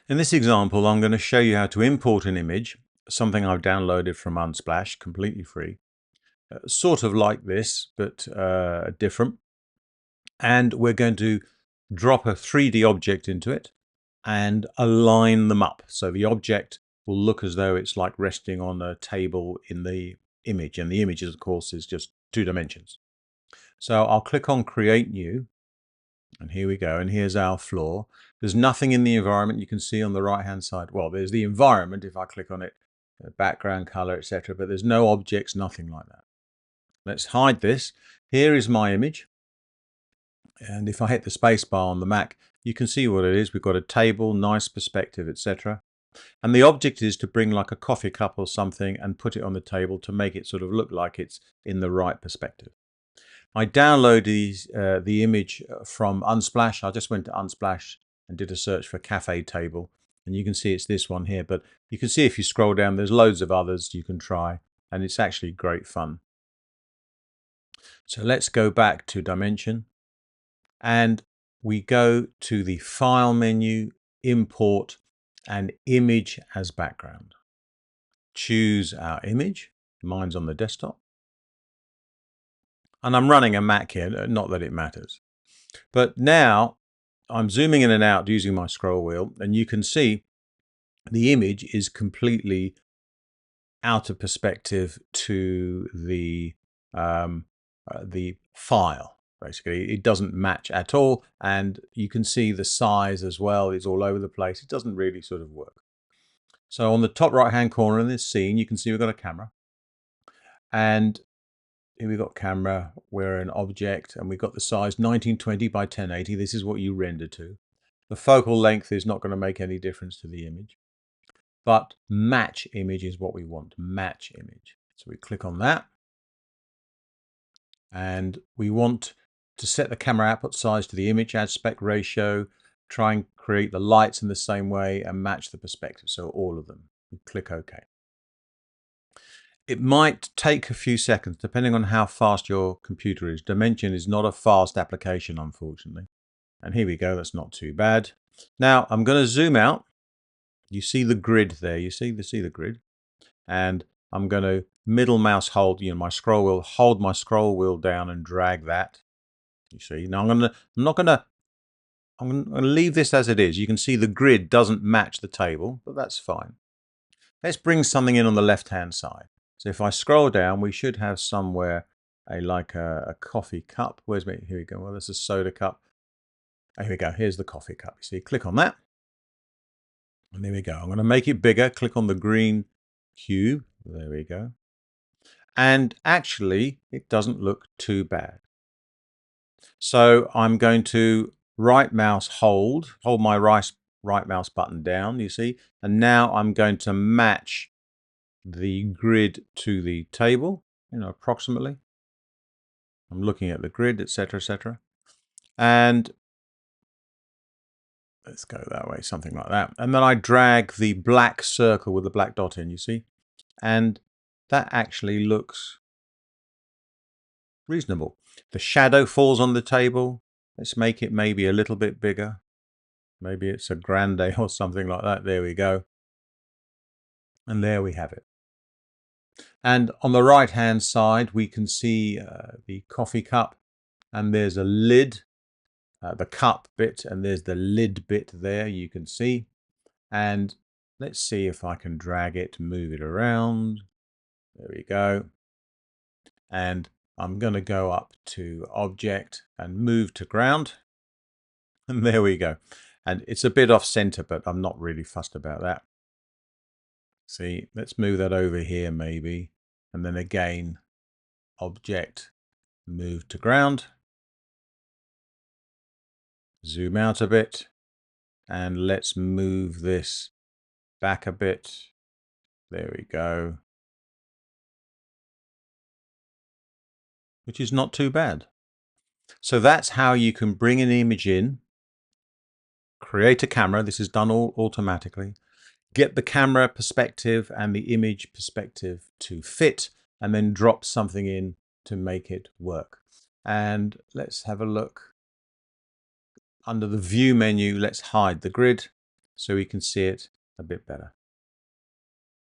In this example, I'm going to show you how to import an image, something I've downloaded from Unsplash, completely free, sort of like this, but different. And we're going to drop a 3D object into it and align them up. So the object will look as though it's like resting on a table in the image. And the image, of course, is just 2 dimensions. So I'll click on Create New. And here we go. And here's our floor. There's nothing in the environment you can see on the right hand side. Well, there's the environment if I click on it, background color, etc. But there's no objects, nothing like that. Let's hide this. Here is my image. And if I hit the space bar on the Mac, you can see what it is. We've got a table, nice perspective, etc. And the object is to bring like a coffee cup or something and put it on the table to make it sort of look like it's in the right perspective. I downloaded the image from Unsplash. I just went to Unsplash and did a search for cafe table. And you can see it's this one here. But you can see if you scroll down, there's loads of others you can try. And it's actually great fun. So let's go back to Dimension. And we go to the File menu, Import, and Image as Background. Choose our image. Mine's on the desktop. And I'm running a Mac here, not that it matters. But now I'm zooming in and out using my scroll wheel, and you can see the image is completely out of perspective to the file. Basically, it doesn't match at all, and you can see the size as well is all over the place. It doesn't really sort of work. So on the top right hand corner in this scene, you can see we've got a camera, and here we've got camera, we're an object, and we've got the size 1920 by 1080. This is what you render to. The focal length is not going to make any difference to the image, but match image is what we want, match image. So we click on that, and we want to set the camera output size to the image aspect ratio, try and create the lights in the same way and match the perspective. So all of them, we click OK. It might take a few seconds depending on how fast your computer is. Dimension is not a fast application, unfortunately. And here we go, that's not too bad. Now I'm going to zoom out. You see the grid there, you see the grid. And I'm going to middle mouse hold, my scroll wheel, hold my scroll wheel down and drag that. You see, now I'm going to leave this as it is. You can see the grid doesn't match the table, but that's fine. Let's bring something in on the left-hand side. So if I scroll down, we should have somewhere like a coffee cup. Where's me? Here we go. Well, there's a soda cup. Here we go. Here's the coffee cup. You see, click on that. And there we go. I'm going to make it bigger. Click on the green cube. There we go. And actually, it doesn't look too bad. So I'm going to right mouse hold my right mouse button down, you see, and now I'm going to match the grid to the table, approximately. I'm looking at the grid, etc., etc. And let's go that way, something like that. And then I drag the black circle with the black dot in, you see, and that actually looks reasonable. The shadow falls on the table. Let's make it maybe a little bit bigger. Maybe it's a grande or something like that. There we go. And there we have it. And on the right hand side, we can see the coffee cup, and there's a lid, the cup bit, and there's the lid bit there, you can see. And let's see if I can drag it, move it around. There we go. And I'm going to go up to object and move to ground. And there we go. And it's a bit off center, but I'm not really fussed about that. See, let's move that over here maybe. And then again, object, move to ground. Zoom out a bit. And let's move this back a bit. There we go. Which is not too bad. So that's how you can bring an image in, create a camera. This is done all automatically. Get the camera perspective and the image perspective to fit, and then drop something in to make it work. And let's have a look. Under the view menu, let's hide the grid. so we can see it a bit better.